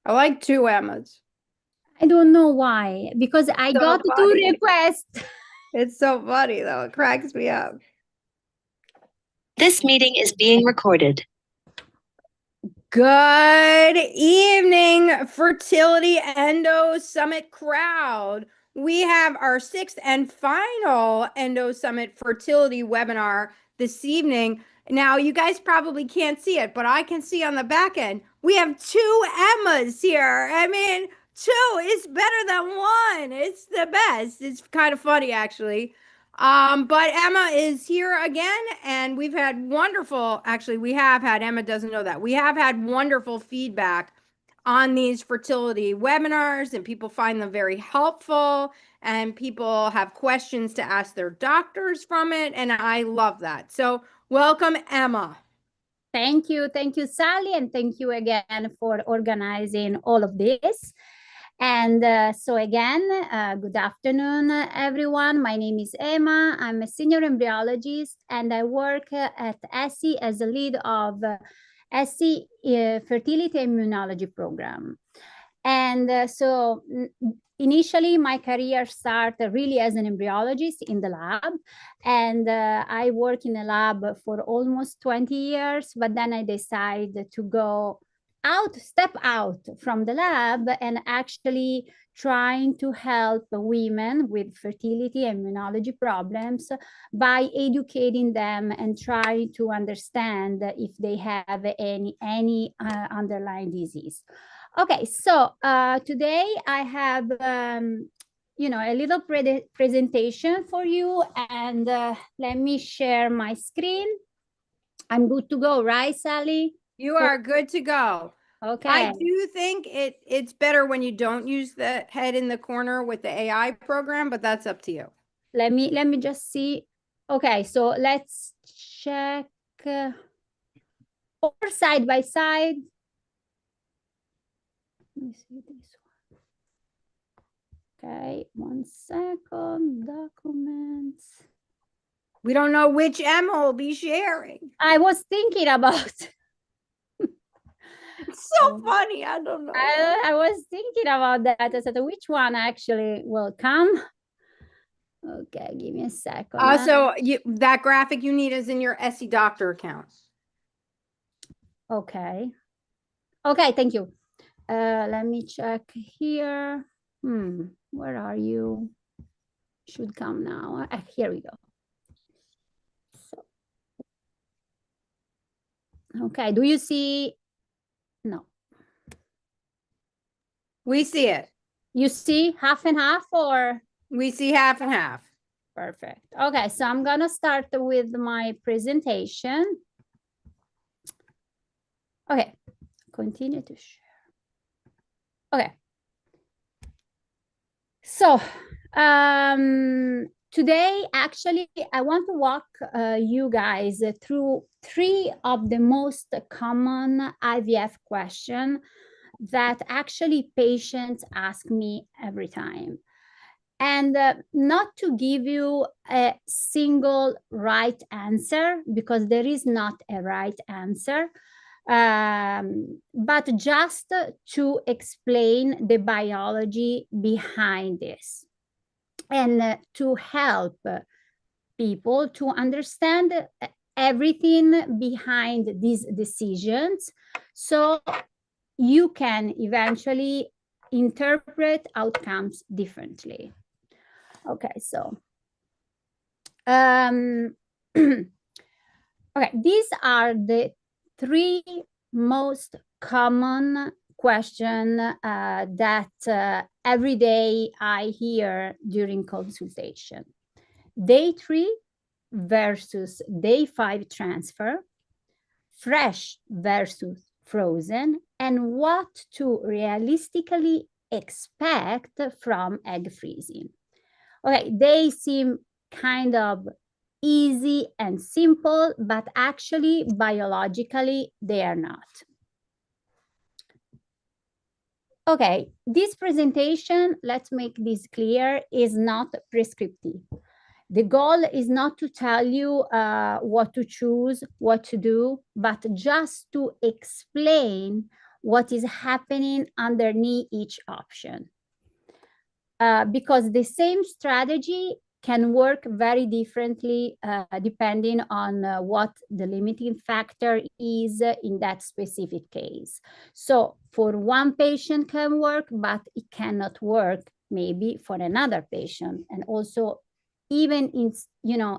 I like two Emmas. I don't know why, because I So got two funny. requests. It's so funny though. It cracks me up. This meeting is being recorded. Good evening, Fertility Endo Summit crowd. We have our sixth and final Endo Summit Fertility webinar this evening. Now, you guys probably can't see it, but I can see on the back end. We have two Emmas here. I mean, two is better than one. It's the best. It's kind of funny, actually. But Emma is here again, and we've had wonderful, actually, we have had, Emma doesn't know that, we have had wonderful feedback on these fertility webinars, and people find them very helpful, and people have questions to ask their doctors from it, and I love that. So welcome, Emma. Thank you, Sally, and thank you again for organizing all of this. And so again, good afternoon, everyone. My name is Emma. I'm a senior embryologist, and I work at ESSI as a lead of ESSI Fertility Immunology Program. And so initially, my career started really as an embryologist in the lab. And I worked in a lab for almost 20 years, but then I decided to step out from the lab and actually trying to help women with fertility and immunology problems by educating them and trying to understand if they have any underlying disease. Okay, so today I have a little presentation for you, and let me share my screen. I'm good to go, right, Sally? You are good to go. Okay. I do think it's better when you don't use the head in the corner with the AI program, but that's up to you. Let me just see. Okay, so let's check or side by side. Let me see this one. Okay, 1 second, documents. We don't know which Emma will be sharing. I was thinking about It's so funny. I don't know. I was thinking about that. I said, which one actually will come? Okay, give me a second. Also, that graphic you need is in your ESSI doctor account. Okay. Okay, thank you. Let me check here. Where are you? Should come now. Here we go. So, okay, do you see? No. We see it. You see half and half, or? We see half and half. Perfect. Okay, so I'm gonna start with my presentation. Okay, continue to share. Okay. So today, actually, I want to walk you guys through 3 of the most common IVF questions that actually patients ask me every time. And not to give you a single right answer, because there is not a right answer, but just to explain the biology behind this and to help people to understand everything behind these decisions, so you can eventually interpret outcomes differently. Okay, so okay, these are the 3 most common questions that every day I hear during consultation. Day 3 versus day 5 transfer, fresh versus frozen, and what to realistically expect from egg freezing. Okay, they seem kind of easy and simple, but actually biologically they are not. Okay, this presentation, let's make this clear, is not prescriptive. The goal is not to tell you what to choose, what to do, but just to explain what is happening underneath each option. Because the same strategy can work very differently depending on what the limiting factor is in that specific case. So for one patient can work, but it cannot work maybe for another patient. And also even in,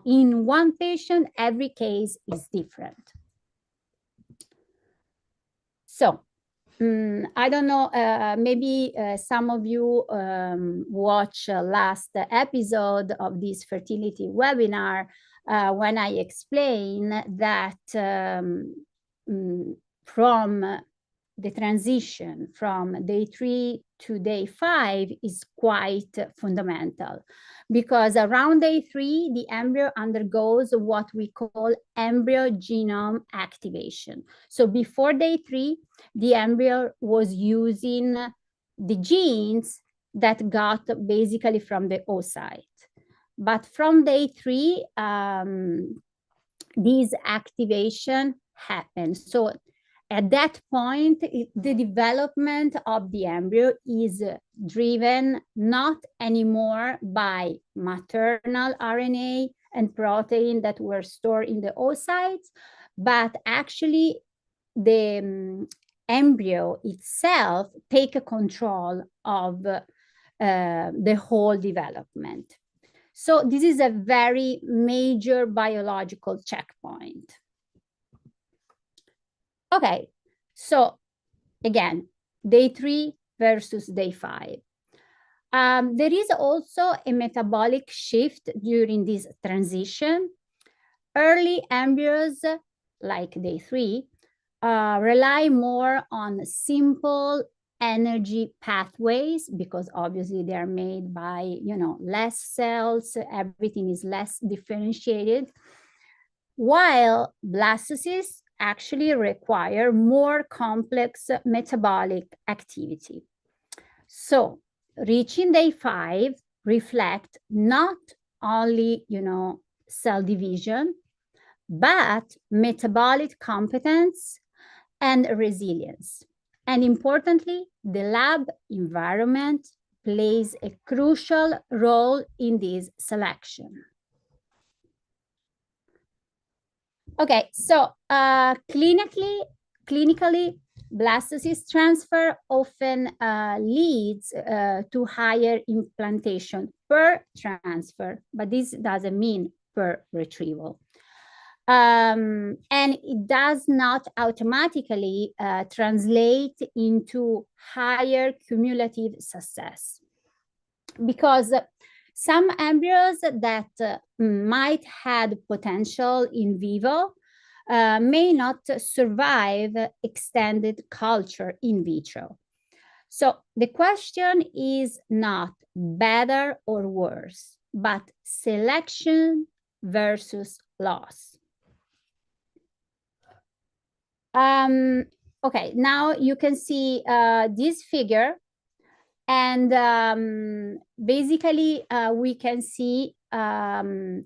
in one patient, every case is different. So I don't know, maybe some of you watch last episode of this fertility webinar when I explain that from the transition from day 3 to day 5 is quite fundamental, because around day 3, the embryo undergoes what we call embryo genome activation. So before day 3, the embryo was using the genes that got basically from the oocyte. But from day 3, this activation happens. So at that point, the development of the embryo is driven not anymore by maternal RNA and protein that were stored in the oocytes, but actually the embryo itself take control of the whole development. So this is a very major biological checkpoint. Okay, so again, day 3 versus day 5. There is also a metabolic shift during this transition. Early embryos, like day 3, rely more on simple energy pathways, because obviously they are made by, less cells, everything is less differentiated, while blastocysts actually require more complex metabolic activity. So reaching day 5 reflect not only, cell division, but metabolic competence and resilience. And importantly, the lab environment plays a crucial role in this selection. Okay, so clinically, blastocyst transfer often leads to higher implantation per transfer, but this doesn't mean per retrieval. And it does not automatically translate into higher cumulative success, because some embryos that might have potential in vivo may not survive extended culture in vitro. So the question is not better or worse, but selection versus loss. Okay, now you can see this figure, and basically we can see that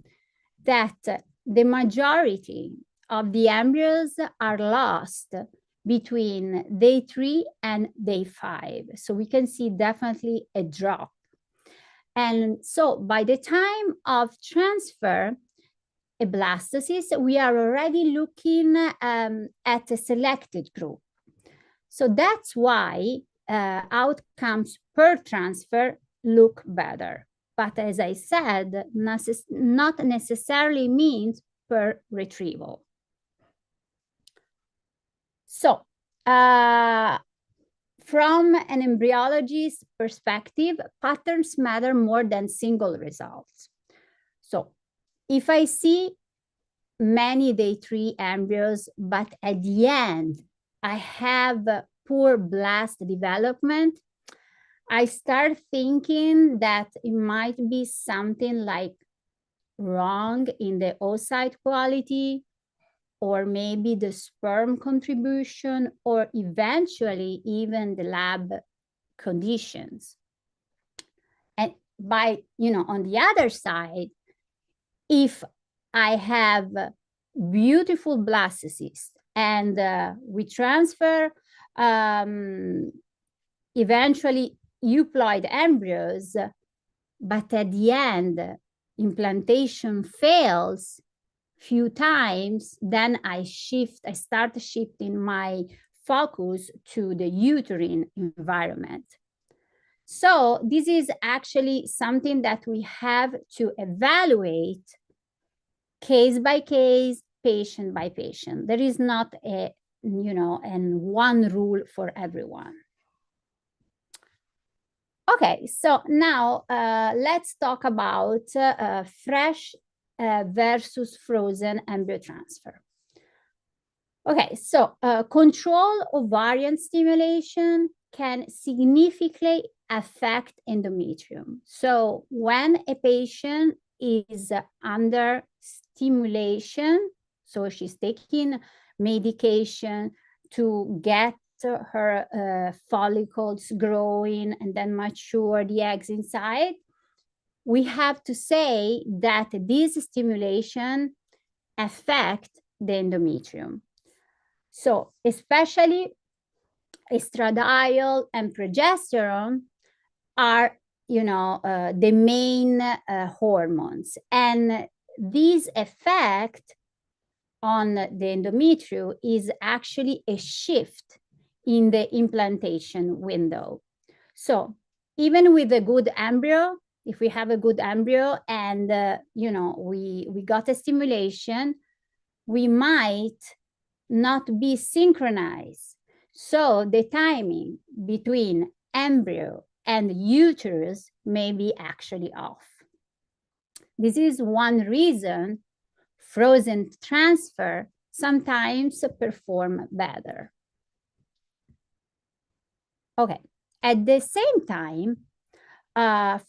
the majority of the embryos are lost between day 3 and day 5. So we can see definitely a drop. And so by the time of transfer, a blastocyst, we are already looking at a selected group. So that's why outcomes per transfer look better. But as I said, not necessarily means per retrieval. So from an embryologist's perspective, patterns matter more than single results. So if I see many day 3 embryos, but at the end, I have poor blast development, I start thinking that it might be something like wrong in the oocyte quality, or maybe the sperm contribution, or eventually even the lab conditions. And by, on the other side, if I have beautiful blastocysts and we transfer eventually euploid embryos, but at the end, implantation fails few times, then I start shifting my focus to the uterine environment. So this is actually something that we have to evaluate case by case, patient by patient. There is not a, and one rule for everyone. Okay, so now let's talk about fresh versus frozen embryo transfer. Okay, so control ovarian stimulation can significantly affect endometrium. So when a patient is under stimulation, so she's taking medication to get her follicles growing and then mature the eggs inside, we have to say that this stimulation affects the endometrium. So especially estradiol and progesterone are, the main hormones. And this effect on the endometrium is actually a shift in the implantation window. So even with a good embryo, if we have a good embryo and, we got a stimulation, we might not be synchronized. So the timing between embryo and uterus may be actually off. This is one reason frozen transfer sometimes perform better. Okay, at the same time,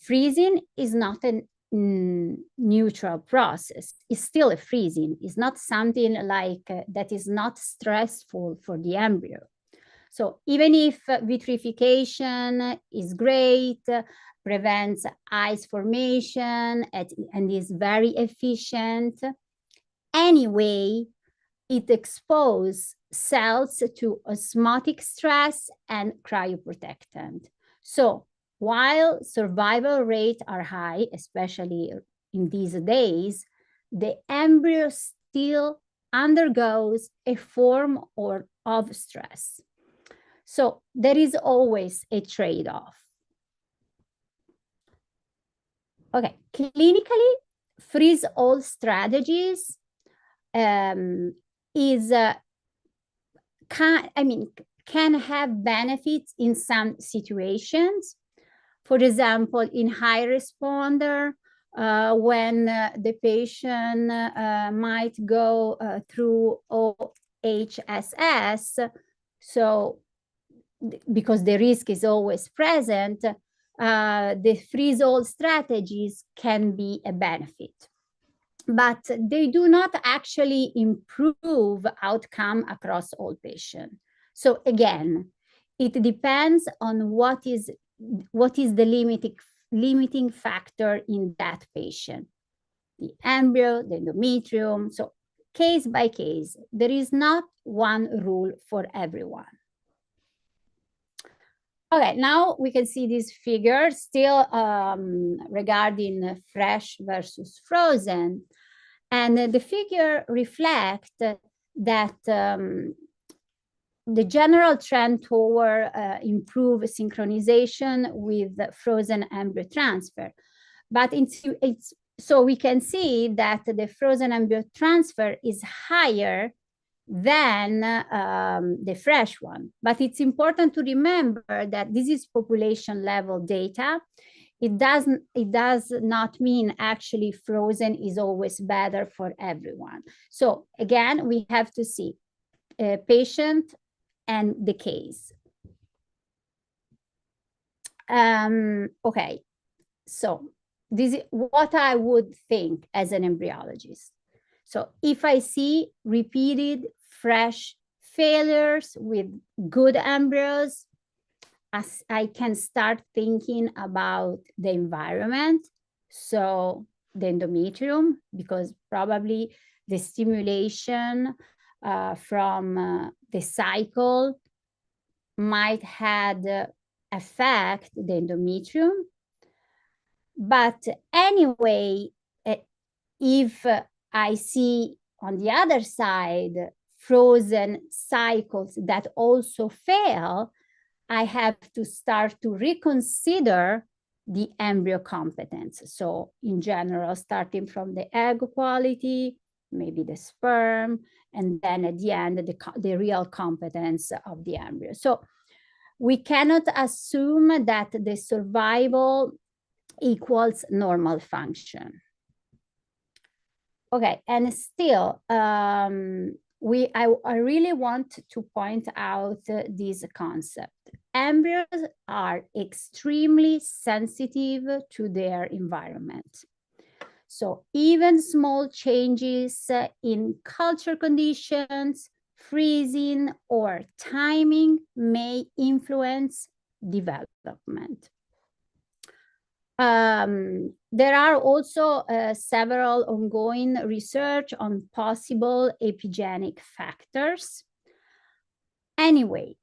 freezing is not a neutral process. It's still a freezing. It's not something like that is not stressful for the embryo. So even if vitrification is great, prevents ice formation, and is very efficient, anyway, it exposes cells to osmotic stress and cryoprotectant. So while survival rates are high, especially in these days, the embryo still undergoes a form of stress. So there is always a trade-off. Okay, clinically, freeze-all strategies can have benefits in some situations. For example, in high responder, when the patient might go through OHSS, so because the risk is always present, the freeze-all strategies can be a benefit. But they do not actually improve outcome across all patients. So again, it depends on what is the limiting factor in that patient. The embryo, the endometrium, so case by case, there is not one rule for everyone. Okay, now we can see this figure still regarding fresh versus frozen. And the figure reflects that the general trend toward improved synchronization with frozen embryo transfer. But so we can see that the frozen embryo transfer is higher than the fresh one. But it's important to remember that this is population level data. It does not mean actually frozen is always better for everyone. So again, we have to see a patient and the case. Okay, so this is what I would think as an embryologist. So if I see repeated fresh failures with good embryos, I can start thinking about the environment. So the endometrium, because probably the stimulation from the cycle might had affect the endometrium. But anyway, if I see on the other side frozen cycles that also fail, I have to start to reconsider the embryo competence. So in general, starting from the egg quality, maybe the sperm, and then at the end, the real competence of the embryo. So we cannot assume that the survival equals normal function. Okay, and still, I really want to point out this concept. Embryos are extremely sensitive to their environment. So even small changes in culture conditions, freezing, or timing may influence development. There are also several ongoing research on possible epigenetic factors. Anyway,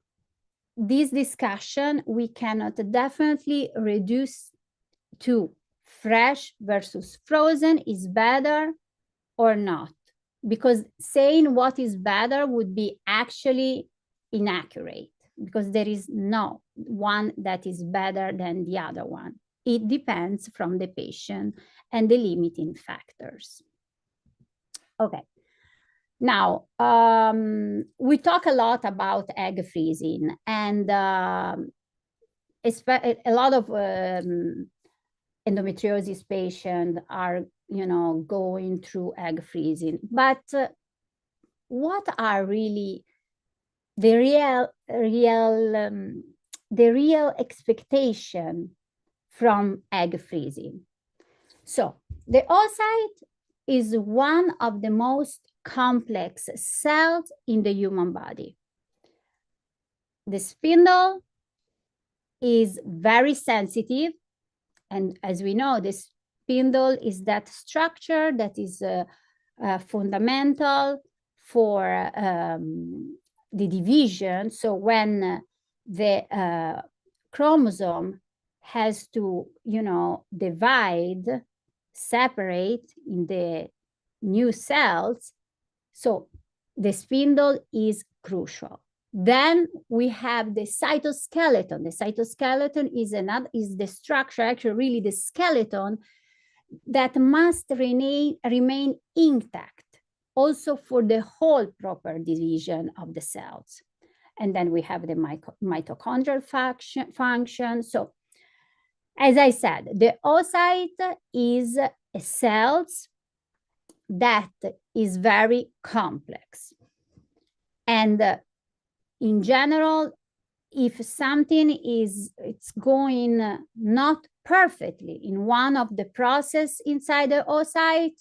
this discussion we cannot definitely reduce to fresh versus frozen is better or not, because saying what is better would be actually inaccurate, because there is no one that is better than the other one. It depends from the patient and the limiting factors. Okay. Now, we talk a lot about egg freezing, and a lot of endometriosis patients are, going through egg freezing. But what are really the real expectation from egg freezing? So the oocyte is one of the most complex cells in the human body. The spindle is very sensitive, and as we know, the spindle is that structure that is fundamental for the division. So when the chromosome has to, divide, separate in the new cells, so the spindle is crucial. Then we have the cytoskeleton. The cytoskeleton is the structure, actually really the skeleton, that must remain intact also for the whole proper division of the cells. And then we have the mitochondrial function. So as I said, the oocyte is a cell that is very complex. And in general, if something it's going not perfectly in one of the process inside the oocyte,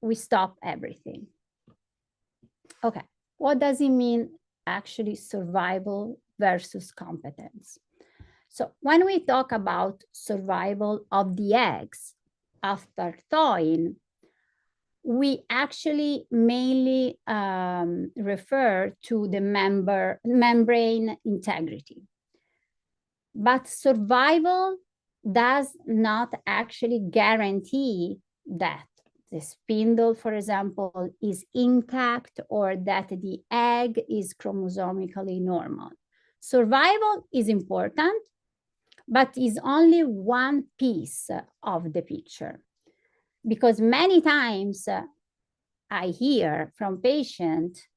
we stop everything. Okay, what does it mean actually survival versus competence? So when we talk about survival of the eggs after thawing, we actually mainly refer to the membrane integrity. But survival does not actually guarantee that the spindle, for example, is intact or that the egg is chromosomically normal. Survival is important, but is only one piece of the picture. Because many times I hear from patients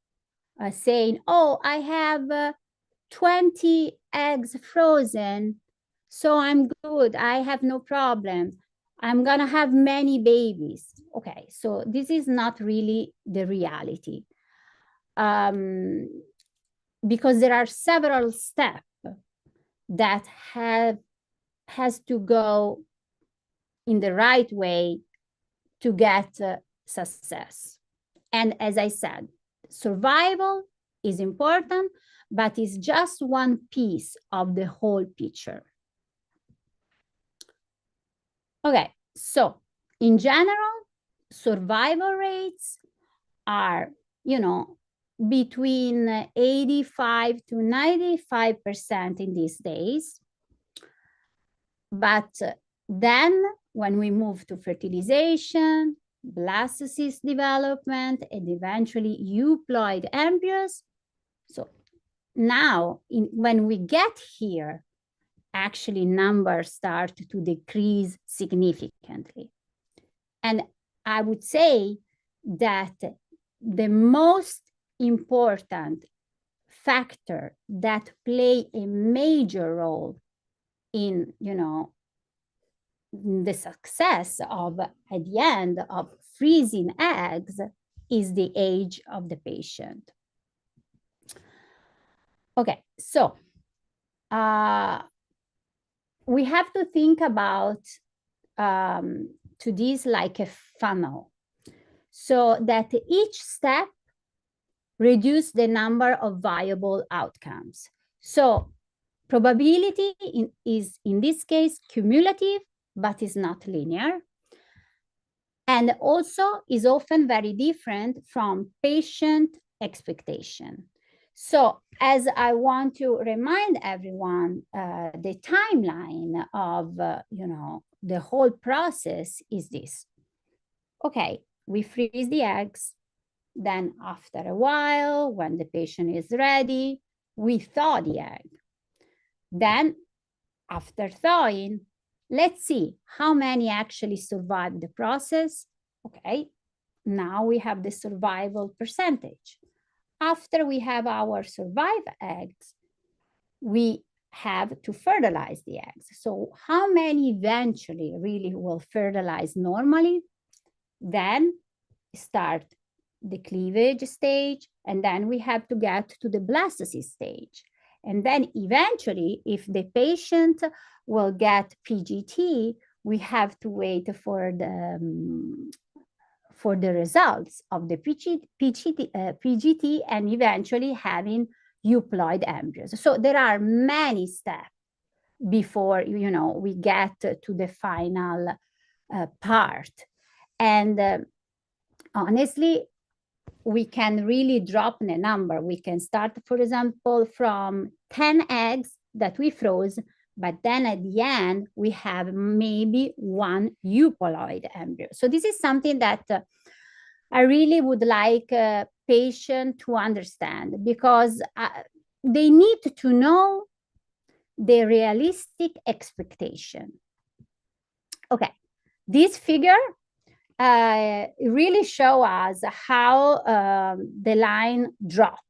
saying, oh, I have 20 eggs frozen, so I'm good, I have no problem. I'm gonna have many babies. Okay, so this is not really the reality. Because there are several steps that has to go in the right way to get success. And as I said, survival is important, but it's just one piece of the whole picture. Okay, so in general, survival rates are, between 85 to 95% in these days. But then when we move to fertilization, blastocyst development, and eventually euploid embryos, so now when we get here, actually numbers start to decrease significantly. And I would say that the most important factor that play a major role in, the success of, at the end of freezing eggs is the age of the patient. Okay, so we have to think about to this like a funnel, so that each step reduce the number of viable outcomes. So probability is in this case cumulative, but is not linear. And also is often very different from patient expectation. So as I want to remind everyone, the timeline of, the whole process is this. Okay, we freeze the eggs. Then after a while, when the patient is ready, we thaw the egg. Then after thawing, let's see how many actually survive the process. Okay, now we have the survival percentage. After we have our survived eggs, we have to fertilize the eggs. So how many eventually really will fertilize normally? Then start the cleavage stage, and then we have to get to the blastocyst stage. And then eventually, if the patient will get PGT, we have to wait for the results of the PGT and eventually having euploid embryos. So there are many steps before, we get to the final part. And honestly, we can really drop the number. We can start, for example, from 10 eggs that we froze, but then at the end, we have maybe 1 euploid embryo. So this is something that I really would like a patient to understand, because they need to know the realistic expectation. Okay, this figure really show us how the line drop.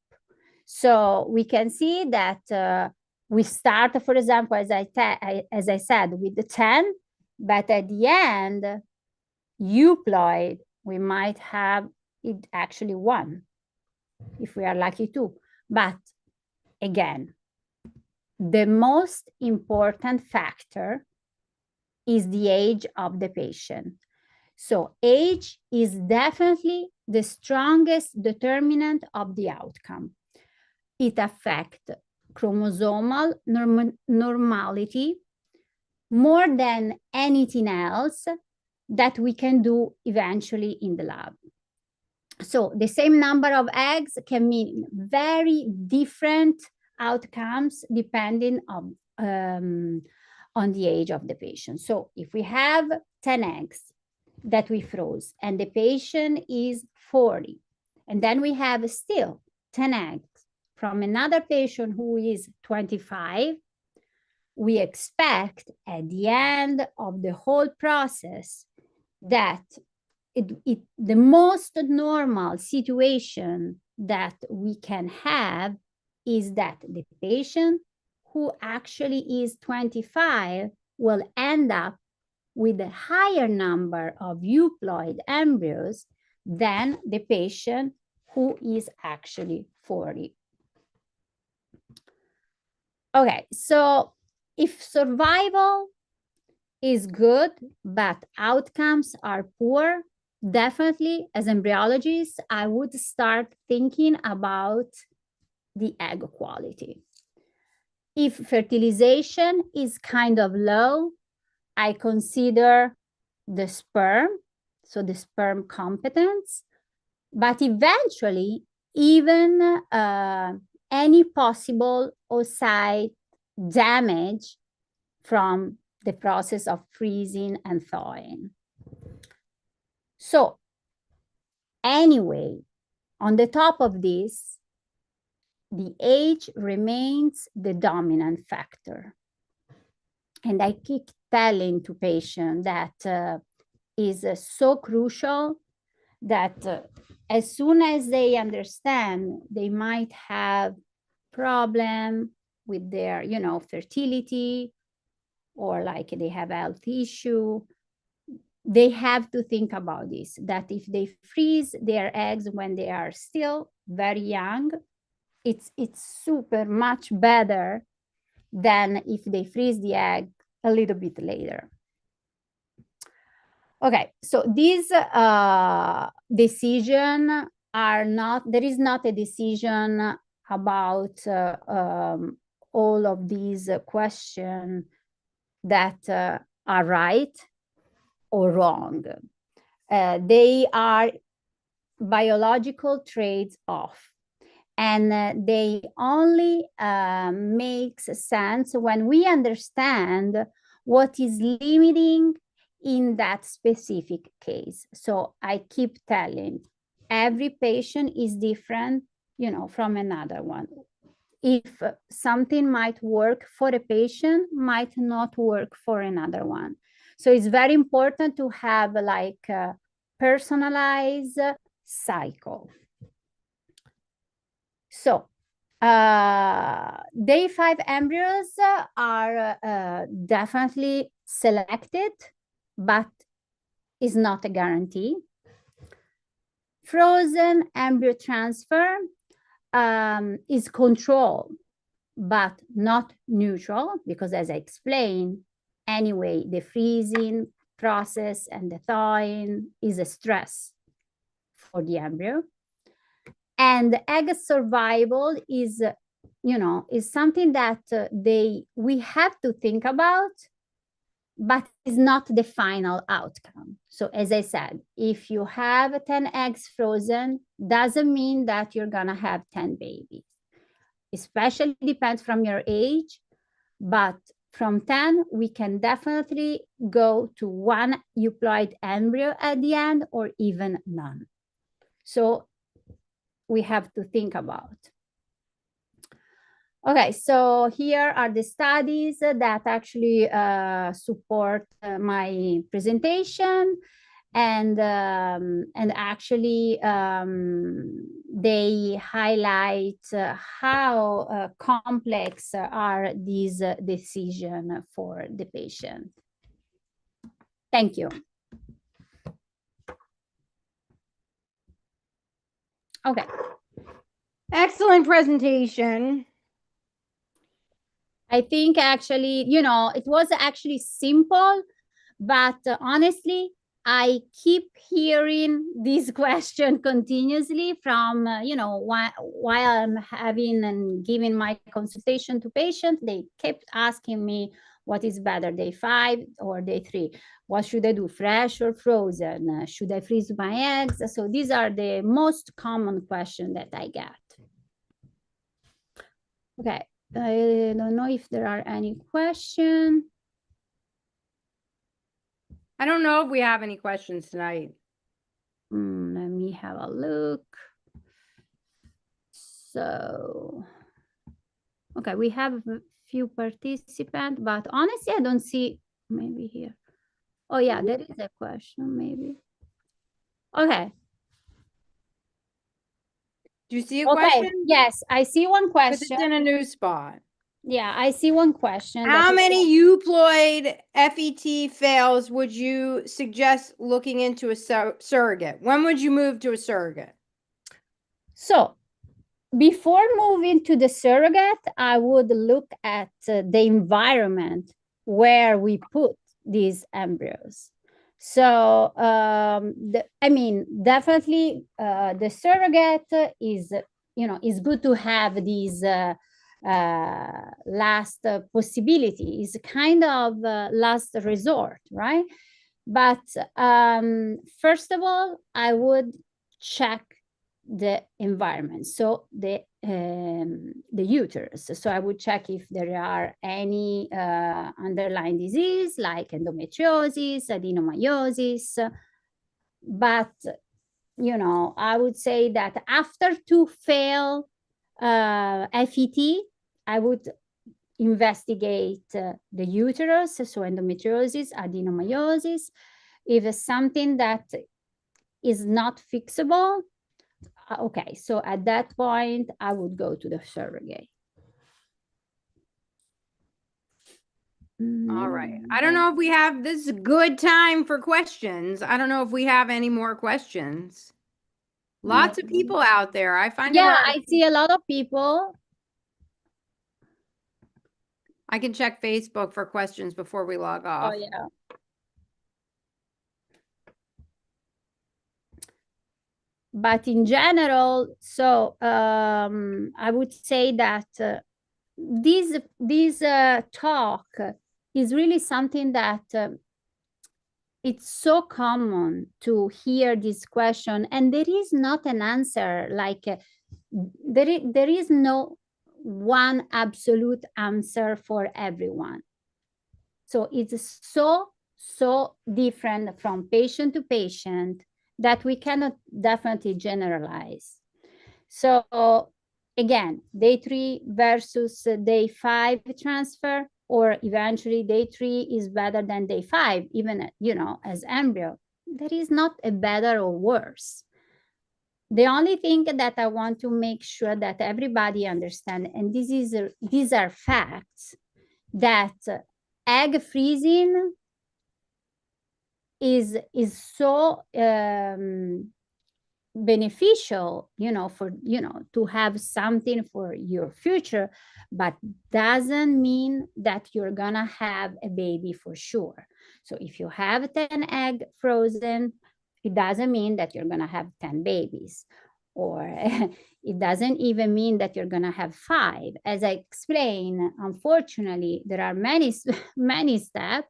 So we can see that we start, for example, as I said, with the 10, but at the end, euploid, we might have it actually 1, if we are lucky to. But again, the most important factor is the age of the patient. So age is definitely the strongest determinant of the outcome. It affects chromosomal normality more than anything else that we can do eventually in the lab. So the same number of eggs can mean very different outcomes depending on the age of the patient. So if we have 10 eggs that we froze and the patient is 40, and then we have still 10 eggs from another patient who is 25, we expect at the end of the whole process that the most normal situation that we can have is that the patient who actually is 25 will end up with a higher number of euploid embryos than the patient who is actually 40. Okay, so if survival is good, but outcomes are poor, definitely as embryologists, I would start thinking about the egg quality. If fertilization is kind of low, I consider the sperm, so the sperm competence. But eventually, even any possible oocyte damage from the process of freezing and thawing. So anyway, on the top of this, the age remains the dominant factor. And I keep telling to patients that is so crucial that as soon as they understand, they might have problem with their, fertility, or like they have a health issue. They have to think about this, that if they freeze their eggs when they are still very young, it's super much better than if they freeze the egg a little bit later. Okay, so these decisions are not, there is not a decision about all of these questions that are right or wrong. They are biological trades-off. And they only make sense when we understand what is limiting in that specific case. So I keep telling, every patient is different, from another one. If something might work for a patient, might not work for another one. So it's very important to have like a personalized cycle. So day 5 embryos are definitely selected, but is not a guarantee. Frozen embryo transfer is controlled, but not neutral, because as I explained, anyway, the freezing process and the thawing is a stress for the embryo. And egg survival is, is something that we have to think about, but is not the final outcome. So as I said, if you have 10 eggs frozen, doesn't mean that you're gonna have 10 babies. Especially depends from your age, but from 10, we can definitely go to 1 euploid embryo at the end, or even none. So we have to think about. Okay, so here are the studies that actually support my presentation, and actually they highlight how complex are these decisions for the patient. Thank you. Okay. Excellent presentation. I think actually, it was actually simple, but honestly, I keep hearing this question continuously from, while I'm having and giving my consultation to patients, they kept asking me, what is better, day 5 or day 3? What should I do, fresh or frozen? Should I freeze my eggs? So these are the most common questions that I get. Okay. I don't know if there are any questions. I don't know if we have any questions tonight. Let me have a look. So, okay, we have a few participants, but honestly, I don't see, maybe here. Oh yeah, there is a question, maybe. Okay. Do you see a question? Yes, I see one question. But it's in a new spot. Yeah, I see one question. How many euploid FET fails would you suggest looking into a surrogate? When would you move to a surrogate? So before moving to the surrogate, I would look at the environment where we put these embryos. So, definitely the surrogate is, is good to have these last possibility, is kind of last resort, right? But first of all, I would check the environment, so the uterus. So I would check if there are any underlying disease like endometriosis, adenomyosis. But, you know, I would say that after to fail FET, I would investigate the uterus, so endometriosis, adenomyosis. If it's something that is not fixable, okay, so at that point, I would go to the surrogate. All right. I don't know if we have, this is a good time for questions. I don't know if we have any more questions. Lots of people out there. I find it Yeah, hard. I see a lot of people. I can check Facebook for questions before we log off. Oh, yeah. But in general, so I would say that this talk is really something that it's so common to hear this question, and there is not an answer, like there is no one absolute answer for everyone. So it's so different from patient to patient that we cannot definitely generalize. So again, day 3 versus day 5 transfer, or eventually day 3 is better than day 5, even, you know, as embryo. There is not a better or worse. The only thing that I want to make sure that everybody understand, and these are facts, that egg freezing is so beneficial, you know, for, you know, to have something for your future, but doesn't mean that you're gonna have a baby for sure. So if you have 10 egg frozen, it doesn't mean that you're gonna have 10 babies, or it doesn't even mean that you're gonna have 5. As I explained, unfortunately, there are many steps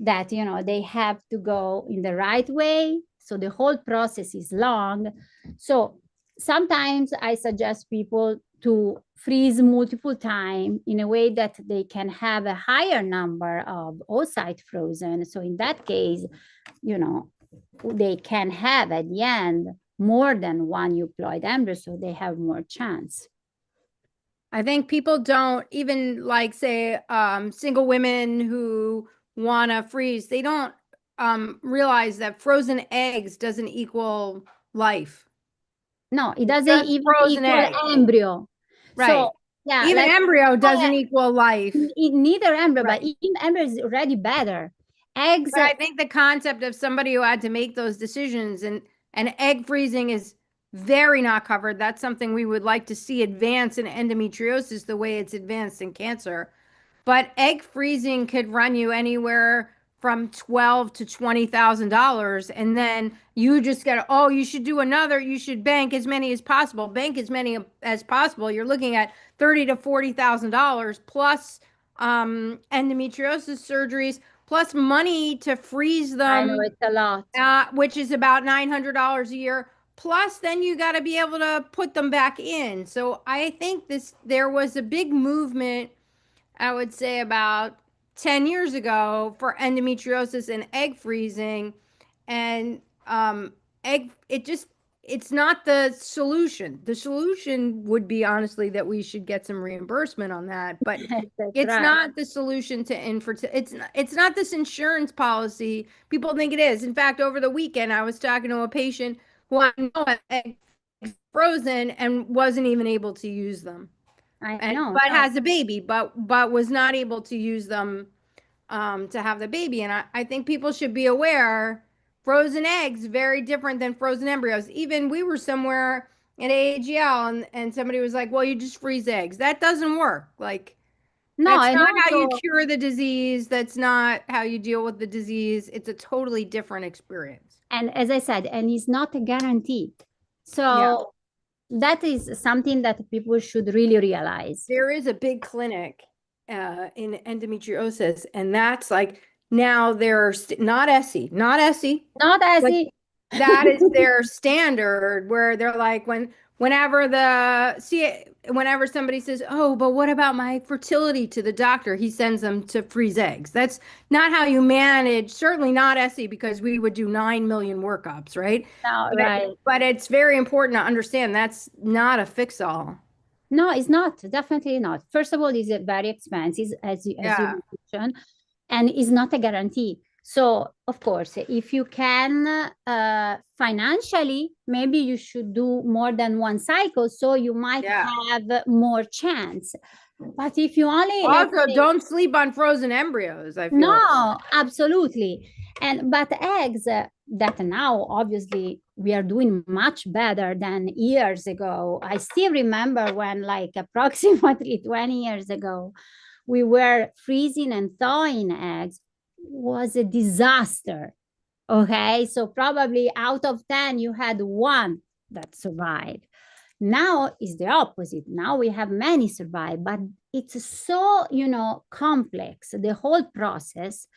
that, you know, they have to go in the right way. So the whole process is long. So sometimes I suggest people to freeze multiple times in a way that they can have a higher number of oocyte frozen. So in that case, you know, they can have at the end more than one euploid embryo, so they have more chance. I think people don't even, like, say single women who want to freeze, they don't realize that frozen eggs doesn't equal life. No, it doesn't Just even frozen equal egg. embryo. Right. So yeah, Even like, embryo doesn't equal life. Neither embryo, Right. but even embryo is already better. Eggs. But I think the concept of somebody who had to make those decisions, and egg freezing is very not covered. That's something we would like to see advance in endometriosis the way it's advanced in cancer. But egg freezing could run you anywhere from $12,000 to $20,000, and then you just get, oh, you should do another. You should bank as many as possible. Bank as many as possible. You're looking at $30,000 to $40,000 plus endometriosis surgeries, plus money to freeze them. I know it's a lot. Which is about $900 a year. Plus, then you got to be able to put them back in. So I think there was a big movement, I would say about 10 years ago, for endometriosis and egg freezing, and it's not the solution. The solution would be, honestly, that we should get some reimbursement on that, but it's right. not the solution to infertility. It's not this insurance policy people think it is. In fact, over the weekend, I was talking to a patient who I know had eggs frozen and wasn't even able to use them. But has a baby, but was not able to use them to have the baby. And I think people should be aware, frozen eggs, very different than frozen embryos. Even we were somewhere at AAGL and somebody was like, well, you just freeze eggs. That doesn't work. Like, no, that's not how you cure the disease. That's not how you deal with the disease. It's a totally different experience. And as I said, and it's not guaranteed. So that is something that people should really realize. There is a big clinic in endometriosis, and that's like, now they're not Essie, Not Essie. that is their standard, where they're like, whenever somebody says, oh, but what about my fertility, to the doctor, he sends them to freeze eggs. That's not how you manage, certainly not Essie, because we would do 9 million workups, right? No, But, right. but it's very important to understand that's not a fix-all. No, it's not. Definitely not. First of all, it's very expensive, as you mentioned, and it's not a guarantee. So, of course, if you can financially, maybe you should do more than one cycle, so you might have more chance. But if you only also don't sleep on frozen embryos, I feel. No, absolutely. But eggs that now obviously we are doing much better than years ago. I still remember when, like, approximately 20 years ago, we were freezing and thawing eggs. Was a disaster. Okay, so probably out of 10 you had one that survived. Now is the opposite. Now we have many survive, but it's so, complex, the whole process,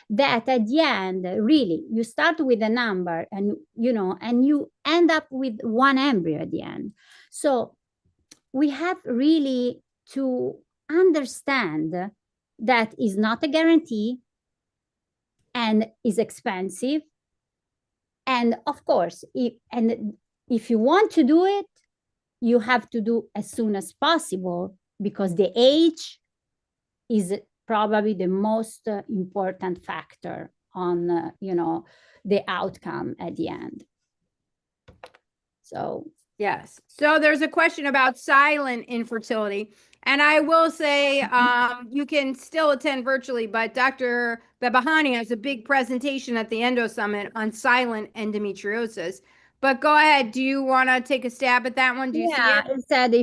that at the end, really, you start with a number and, and you end up with one embryo at the end. So we have really to understand that is not a guarantee and is expensive. And of course, if you want to do it, you have to do as soon as possible, because the age is probably the most important factor on, the outcome at the end. So, yes. So there's a question about silent infertility. And I will say, you can still attend virtually, but Dr. Bebahani has a big presentation at the Endo Summit on silent endometriosis. But go ahead. Do you want to take a stab at that one? Do you see it? It said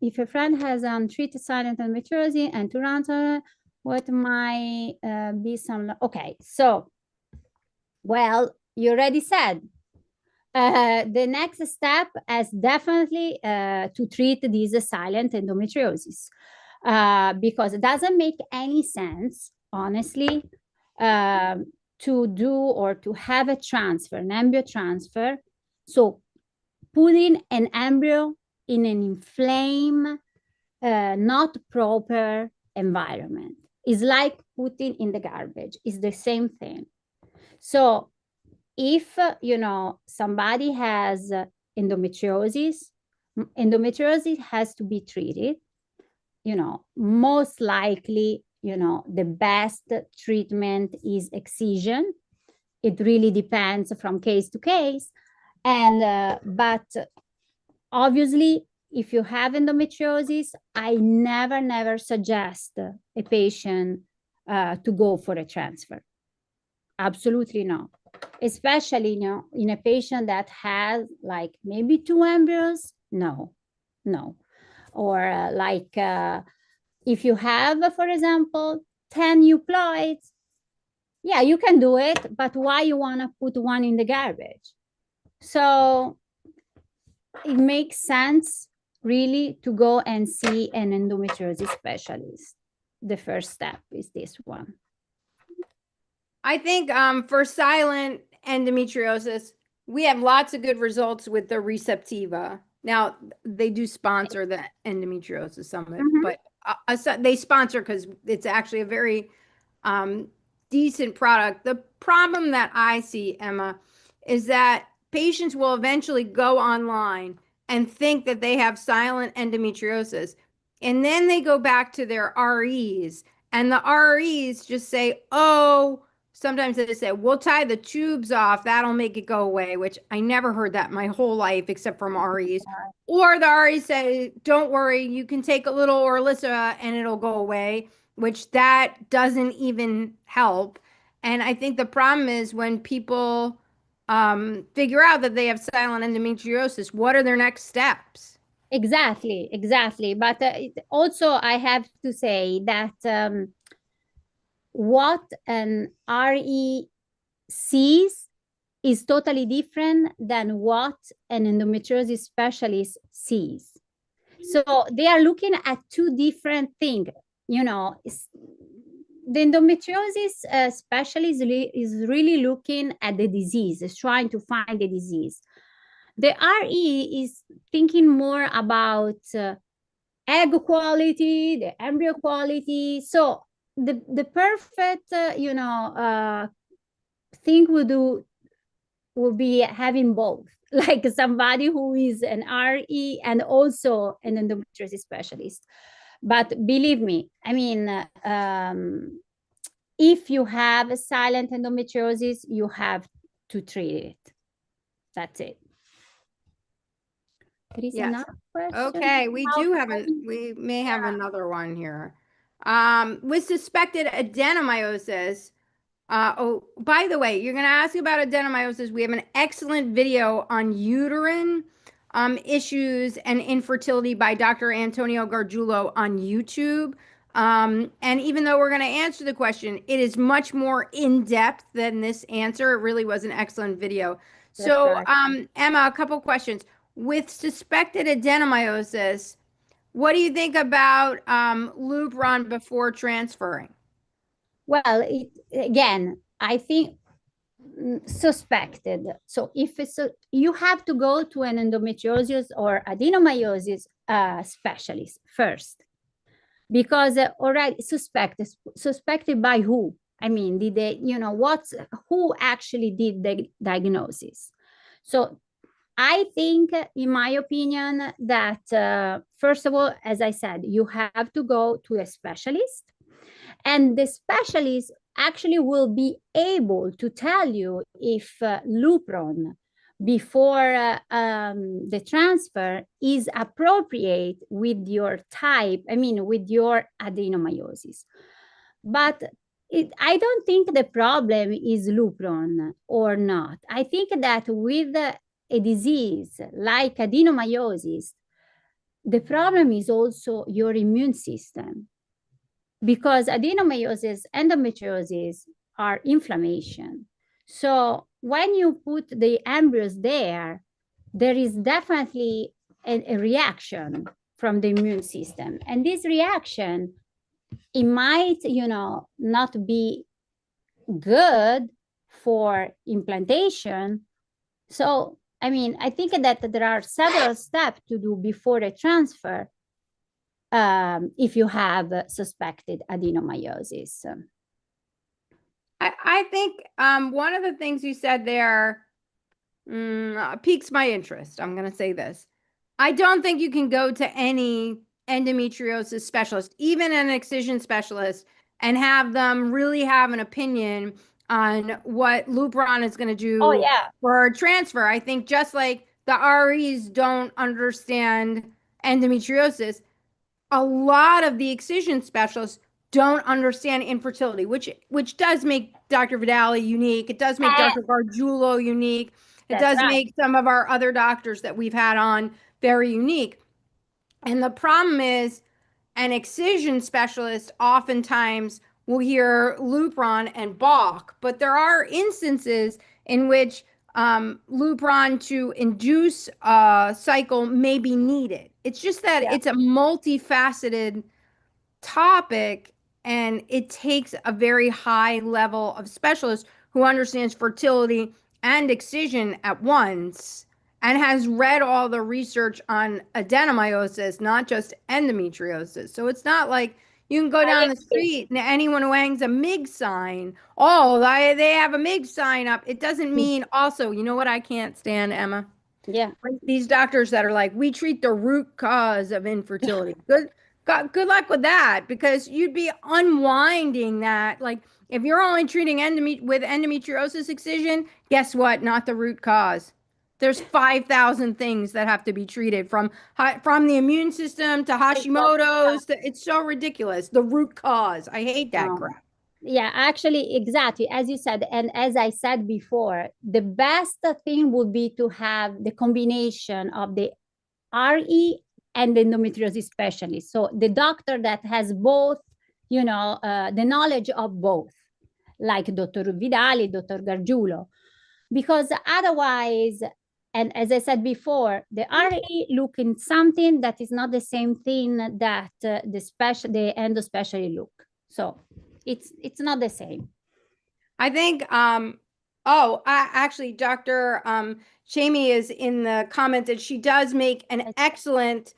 if a friend has treated silent endometriosis and to run, what might be some? Okay, so, well, you already said the next step is definitely to treat this silent endometriosis, because it doesn't make any sense, honestly, to do or to have a transfer, an embryo transfer. So putting an embryo in an inflamed, not proper environment is like putting in the garbage. It's the same thing. So if, somebody has endometriosis has to be treated, most likely, the best treatment is excision. It really depends from case to case. And but obviously, if you have endometriosis, I never suggest a patient to go for a transfer. Absolutely not. Especially, in a patient that has like maybe 2 embryos. No. Or if you have, for example, 10 euploids, yeah, you can do it, but why you want to put one in the garbage? So it makes sense really to go and see an endometriosis specialist. The first step is this one. I think for silent endometriosis, we have lots of good results with the Receptiva. Now, they do sponsor the Endometriosis Summit, but they sponsor because it's actually a very decent product. The problem that I see, Emma, is that patients will eventually go online and think that they have silent endometriosis. And then they go back to their REs, and the REs just say, oh, sometimes they say, we'll tie the tubes off. That'll make it go away, which I never heard that my whole life except from REs. Or the REs say, don't worry, you can take a little Orlissa and it'll go away, which that doesn't even help. And I think the problem is when people figure out that they have silent endometriosis, what are their next steps? Exactly. But also I have to say that what an RE sees is totally different than what an endometriosis specialist sees. So they are looking at two different things. the endometriosis specialist is really looking at the disease, is trying to find the disease. The RE is thinking more about egg quality, the embryo quality. So the perfect, thing will be having both, like somebody who is an RE and also an endometriosis specialist. But believe me, I mean, if you have a silent endometriosis, you have to treat it. That's it. There is Yes. another question. Okay, we may have another one here. With suspected adenomyosis, oh, by the way, you're going to ask about adenomyosis. We have an excellent video on uterine issues and infertility by Dr. Antonio Gargiulo on YouTube. And even though we're going to answer the question, it is much more in-depth than this answer. It really was an excellent video. So, Emma, a couple questions. With suspected adenomyosis, what do you think about Lupron before transferring? Well, again, I think suspected. So if it's you have to go to an endometriosis or adenomyosis specialist first, because already suspected by who? I mean, did they, who actually did the diagnosis? So I think, in my opinion, that first of all, as I said, you have to go to a specialist, and the specialist actually will be able to tell you if Lupron before the transfer is appropriate with your type, I mean, with your adenomyosis. But I don't think the problem is Lupron or not. I think that with a disease like adenomyosis, the problem is also your immune system, because adenomyosis, endometriosis are inflammation. So when you put the embryos there is definitely a reaction from the immune system. And this reaction, it might, not be good for implantation. So, I mean, I think that there are several steps to do before a transfer if you have suspected adenomyosis. I think one of the things you said there piques my interest. I'm going to say this. I don't think you can go to any endometriosis specialist, even an excision specialist, and have them really have an opinion on what Lupron is going to do for a transfer. I think just like the REs don't understand endometriosis, a lot of the excision specialists don't understand infertility, which does make Dr. Vidali unique. It does make Dr. Gargiulo unique. It does make some of our other doctors that we've had on very unique. And the problem is, an excision specialist oftentimes will hear Lupron and balk, but there are instances in which Lupron to induce a cycle may be needed. It's just that it's a multifaceted topic, and it takes a very high level of specialist who understands fertility and excision at once and has read all the research on adenomyosis, not just endometriosis. So it's not like you can go down the street and anyone who hangs a MIG sign, they have a MIG sign up. It doesn't mean also, you know what I can't stand, Emma? Yeah. These doctors that are like, we treat the root cause of infertility. Good luck with that, because you'd be unwinding that. Like, if you're only treating with endometriosis excision, guess what? Not the root cause. There's 5,000 things that have to be treated, from the immune system to Hashimoto's. It's so ridiculous. The root cause. I hate that crap. Yeah, actually, exactly. As you said, and as I said before, the best thing would be to have the combination of the RE and the endometriosis specialist. So the doctor that has both, the knowledge of both, like Dr. Vidali, Dr. Gargiulo, because otherwise, and as I said before, the RE look in something that is not the same thing that the endo specialist look. So it's not the same. I think, actually, Dr. Chamie is in the comments, and she does make an excellent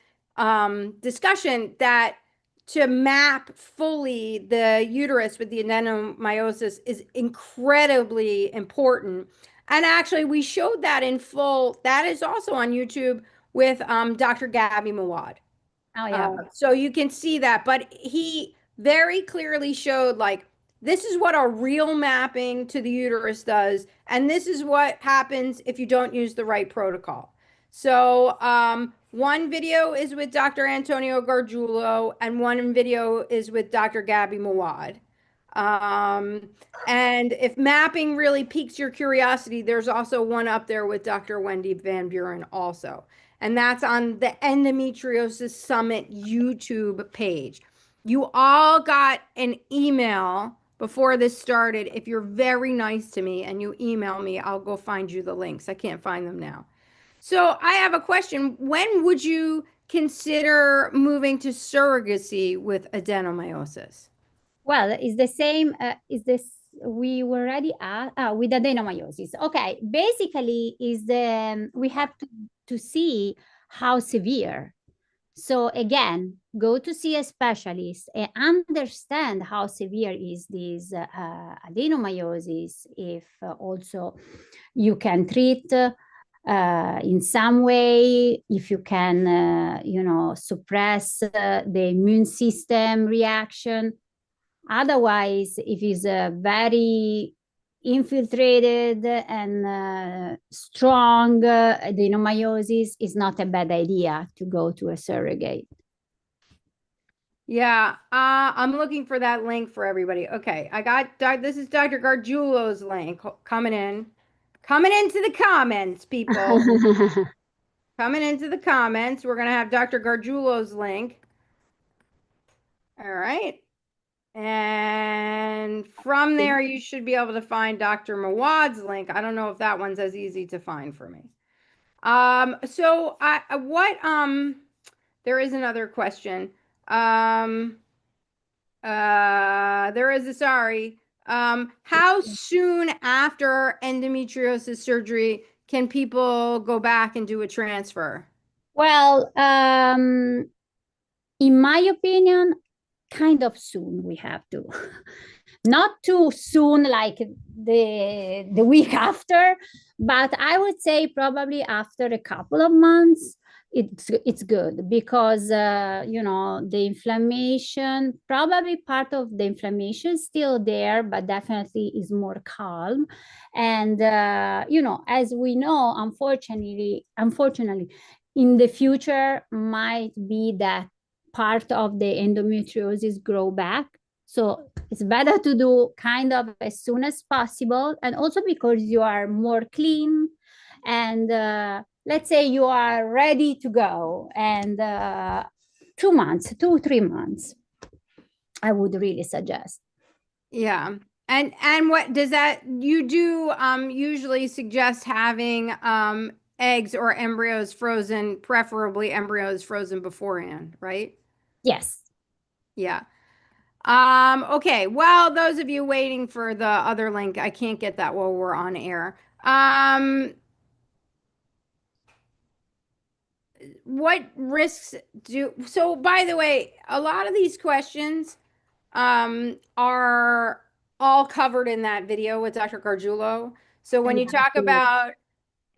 discussion that to map fully the uterus with the adenomyosis is incredibly important. And actually, we showed that in full. That is also on YouTube with Dr. Gabby Mawad. Oh yeah. So you can see that, but he very clearly showed like this is what a real mapping to the uterus does, and this is what happens if you don't use the right protocol. So one video is with Dr. Antonio Gargiulo, and one video is with Dr. Gabby Mawad. And if mapping really piques your curiosity, there's also one up there with Dr. Wendy Van Buren also. And that's on the Endometriosis Summit YouTube page. You all got an email before this started. If you're very nice to me and you email me, I'll go find you the links. I can't find them now. So I have a question. When would you consider moving to surrogacy with adenomyosis? Well, it's the same. We were already at with adenomyosis. Okay, basically, we have to see how severe. So again, go to see a specialist and understand how severe is this adenomyosis. If also you can treat in some way, if you can, suppress the immune system reaction. Otherwise, if it's very infiltrated and strong adenomyosis, it's not a bad idea to go to a surrogate. Yeah, I'm looking for that link for everybody. Okay, I got this is Dr. Gargiulo's link coming into the comments, people. Coming into the comments. We're gonna have Dr. Gargiulo's link. All right. And from there, you should be able to find Dr. Mawad's link. I don't know if that one's as easy to find for me. There is another question. How soon after endometriosis surgery can people go back and do a transfer? Well, in my opinion, kind of soon we have to. Not too soon, like the week after, but I would say probably after a couple of months, it's good because the inflammation, probably part of the inflammation is still there, but definitely is more calm. And as we know, unfortunately, in the future might be that part of the endometriosis grow back. So it's better to do kind of as soon as possible. And also because you are more clean and let's say you are ready to go and 2 months, 3 months, I would really suggest. Yeah. And what does that, you do usually suggest having eggs or embryos frozen, preferably embryos frozen beforehand, right? Yes. Yeah. Okay. Well, those of you waiting for the other link, I can't get that while we're on air. What risks so by the way, a lot of these questions are all covered in that video with Dr. Gargiulo. So when you talk about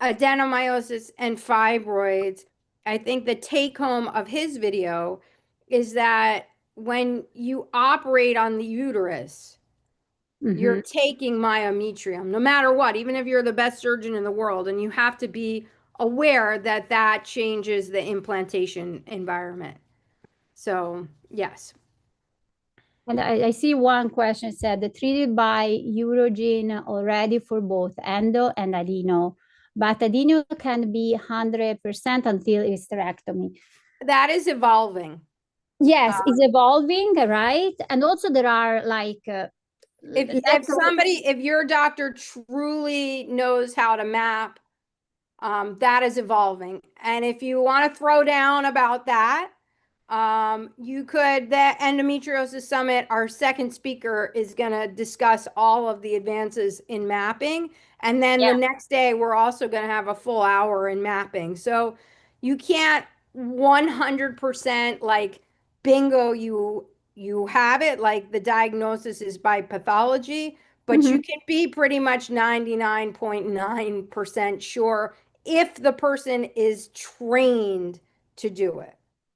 adenomyosis and fibroids, I think the take home of his video is that when you operate on the uterus, you're taking myometrium, no matter what, even if you're the best surgeon in the world, and you have to be aware that that changes the implantation environment. So, yes. And I see one question said, treated by Urogyn already for both endo and adeno, but adeno can be 100% until hysterectomy. That is evolving. Yes, it's evolving, right? And also there are like... if your doctor truly knows how to map, that is evolving. And if you want to throw down about that, The Endometriosis Summit, our second speaker is going to discuss all of the advances in mapping. And then the next day, we're also going to have a full hour in mapping. So you can't 100% like bingo, you have it, like the diagnosis is by pathology, but you can be pretty much 99.9% sure if the person is trained to do it.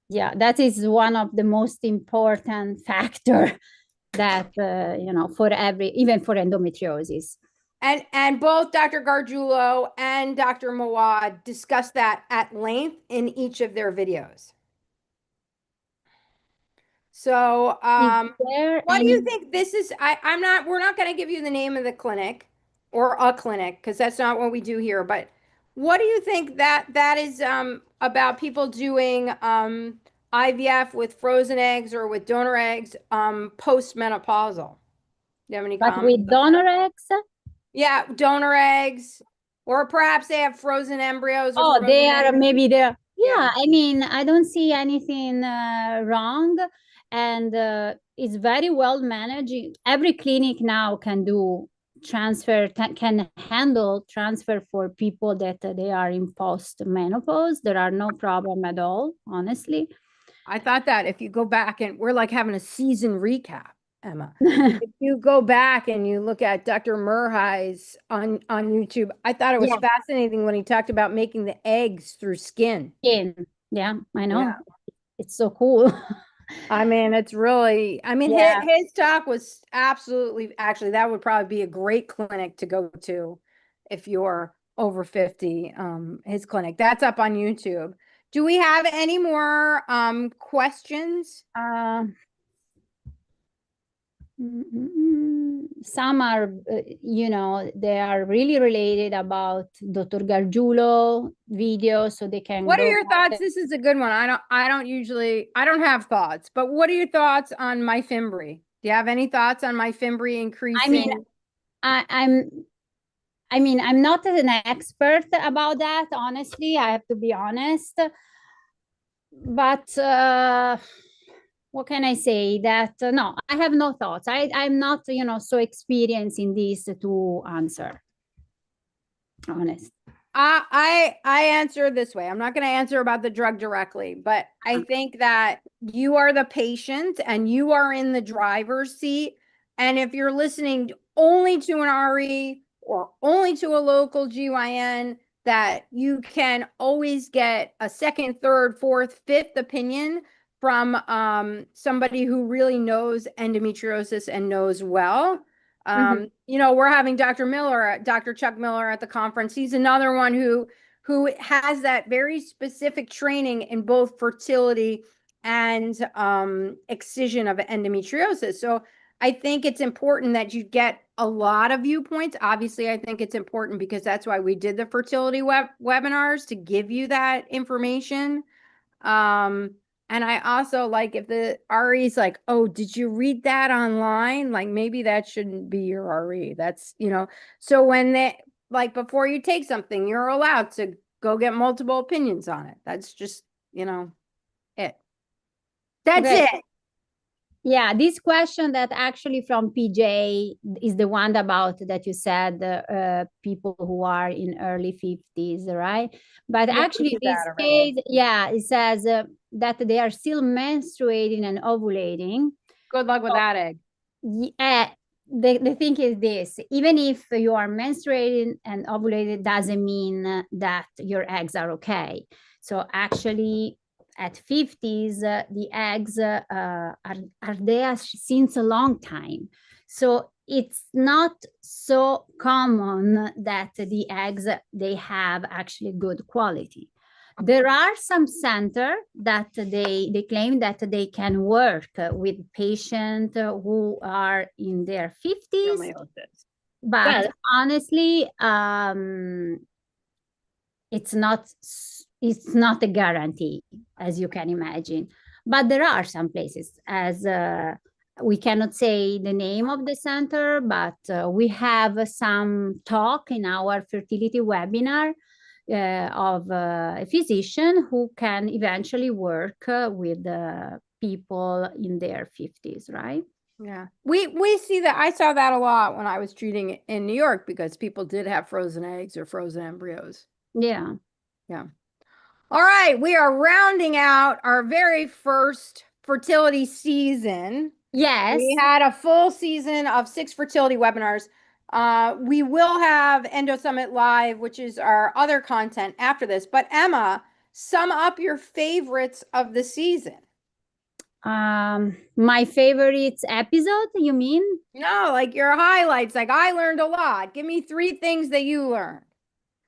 Yeah, that is one of the most important factor that, even for endometriosis. And both Dr. Gargiulo and Dr. Mawad discuss that at length in each of their videos. So, what do you think this is? We're not going to give you the name of the clinic or a clinic because that's not what we do here. But what do you think that is about people doing IVF with frozen eggs or with donor eggs post-menopausal? Do you have any comments? But with donor eggs? Yeah, donor eggs, or perhaps they have frozen embryos. Oh, they are maybe there. Yeah, Yeah. I mean, I don't see anything wrong, and it's very well managed. Every clinic now can do transfer, can handle transfer for people that they are in post-menopause. There are no problem at all, honestly. I thought that if you go back and we're like having a season recap, Emma. If you go back and you look at Dr. Murhai's on YouTube, I thought it was fascinating when he talked about making the eggs through skin. Yeah, I know. Yeah. It's so cool. I mean, it's really, his talk was absolutely, actually, that would probably be a great clinic to go to if you're over 50, his clinic. That's up on YouTube. Do we have any more questions? Some are, they are really related about Dr. Gargiulo video, so they can. What are your thoughts? This is a good one. I don't have thoughts, but what are your thoughts on Myfimbry? Do you have any thoughts on Myfimbry increasing? I'm not an expert about that, honestly. I have to be honest. But what can I say? That no, I have no thoughts. I'm not, so experienced in this to answer. Honest. I answer this way. I'm not going to answer about the drug directly, but I think that you are the patient and you are in the driver's seat. And if you're listening only to an RE or only to a local GYN, that you can always get a second, third, fourth, fifth opinion from somebody who really knows endometriosis and knows well. We're having Dr. Chuck Miller at the conference. He's another one who has that very specific training in both fertility and excision of endometriosis. So I think it's important that you get a lot of viewpoints. Obviously, I think it's important because that's why we did the fertility webinars, to give you that information. And I also like if the RE is like, oh, did you read that online? Like maybe that shouldn't be your RE. That's, so when they, like before you take something, you're allowed to go get multiple opinions on it. That's just, it. That's it. Yeah, this question that actually from PJ is the one about that you said, people who are in early 50s, right? But actually this case, it says that they are still menstruating and ovulating. Good luck with that egg. Yeah, the thing is this, even if you are menstruating and ovulating, doesn't mean that your eggs are okay. So actually, at 50s, the eggs are there since a long time. So it's not so common that the eggs, they have actually good quality. There are some centers that they claim that they can work with patients who are in their 50s. But honestly, it's not a guarantee, as you can imagine. But there are some places, as we cannot say the name of the center, but we have some talk in our fertility webinar of a physician who can eventually work with people in their 50s, right? Yeah. We see that. I saw that a lot when I was treating in New York because people did have frozen eggs or frozen embryos. Yeah. Yeah. All right, we are rounding out our very first fertility season. Yes. We had a full season of 6 fertility webinars. We will have Endo Summit Live, which is our other content after this. But Emma, sum up your favorites of the season. My favorite episode, you mean? No, like your highlights. Like I learned a lot. Give me 3 things that you learned.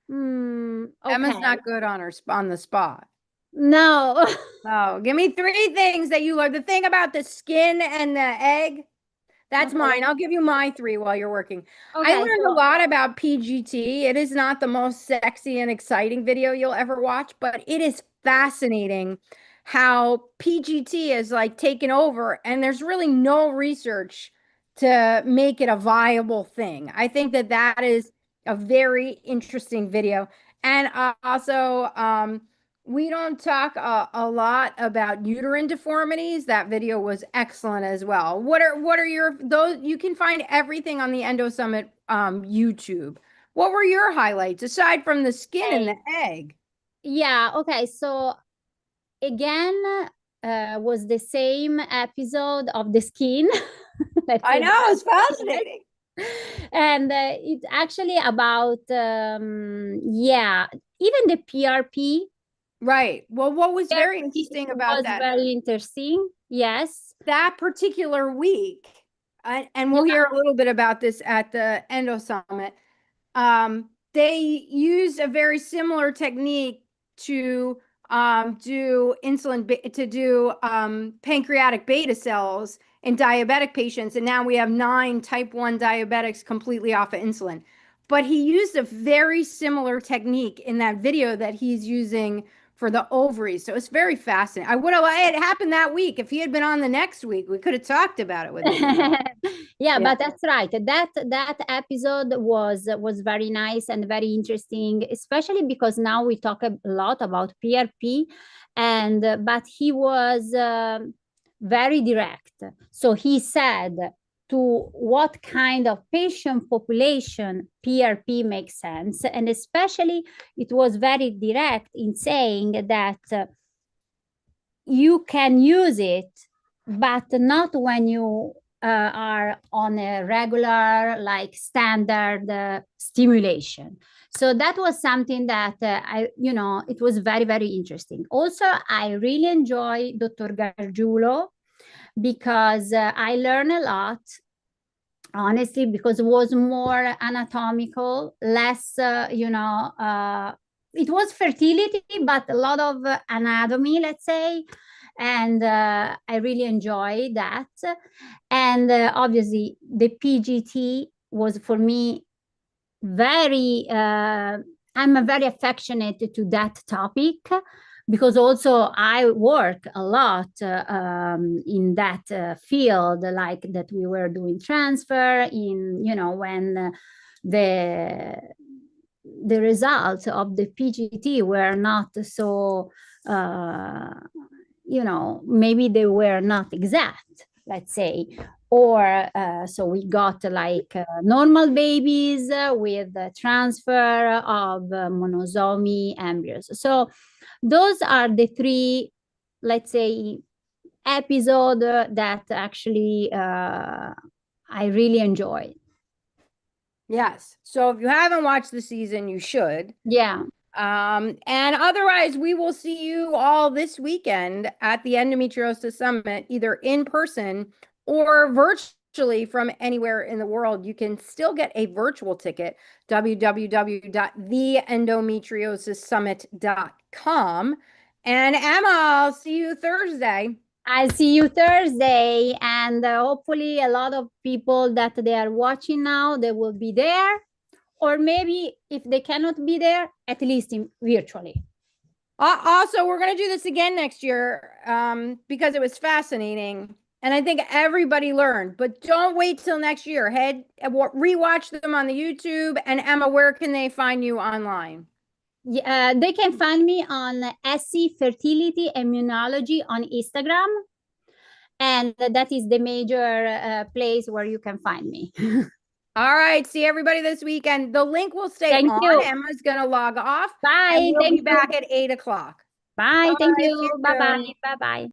Emma's Okay. not good on the spot. No. Oh, give me 3 things that you learned. The thing about the skin and the egg, that's Okay. mine. I'll give you my 3 while you're working. I Okay, learned a lot about PGT. It is not the most sexy and exciting video you'll ever watch, but it is fascinating how PGT is like taken over, and there's really no research to make it a viable thing. I think that that is a very interesting video. And also, we don't talk a lot about uterine deformities. That video was excellent as well. What are your those? You can find everything on the Endo Summit YouTube. What were your highlights aside from the skin and the egg? Yeah, okay. So again, was the same episode of the skin. I know, it's fascinating. And it's actually about yeah, even the PRP. Right. Well, what was very PRP interesting about was that very interesting. Yes. that particular week, and we'll hear a little bit about this at the Endo Summit. They used a very similar technique to do pancreatic beta cells in diabetic patients, and now we have 9 type 1 diabetics completely off of insulin. But he used a very similar technique in that video that he's using for the ovaries. So it's very fascinating. I would have it happened that week. If he had been on the next week, we could have talked about it with him. Yeah, but that's right. That episode was very nice and very interesting, especially because now we talk a lot about PRP, and but he was very direct. So he said to what kind of patient population PRP makes sense, and especially it was very direct in saying that you can use it, but not when you are on a regular, like standard stimulation. So that was something that it was very, very interesting. Also, I really enjoy Dr. Gargiulo because I learned a lot, honestly, because it was more anatomical, less, it was fertility, but a lot of anatomy, let's say. And I really enjoy that. And obviously, the PGT was for me very, I'm very affectionate to that topic because also I work a lot in that field, like that we were doing transfer in, when the results of the PGT were not so, maybe they were not exact, let's say. Or so we got like normal babies with the transfer of monosomy embryos. So those are the 3, let's say, episodes that actually I really enjoyed. Yes. So if you haven't watched the season, you should. Yeah. And otherwise, we will see you all this weekend at the Endometriosis Summit, either in person or virtually from anywhere in the world. You can still get a virtual ticket, www.theendometriosis.summit.com. And Emma, I'll see you Thursday. I'll see you Thursday, and hopefully a lot of people that they are watching now, they will be there, or maybe if they cannot be there, at least virtually. Also, we're going to do this again next year because it was fascinating. And I think everybody learned, but don't wait till next year. Rewatch them on the YouTube. And Emma, where can they find you online? They can find me on SC Fertility Immunology on Instagram. And that is the major place where you can find me. All right. See everybody this weekend. The link will stay Thank on. you. Emma's going to log off. Bye. And we'll Thank be you. back at 8 o'clock. Bye. Thank Bye. See you. you Bye-bye. soon. Bye-bye.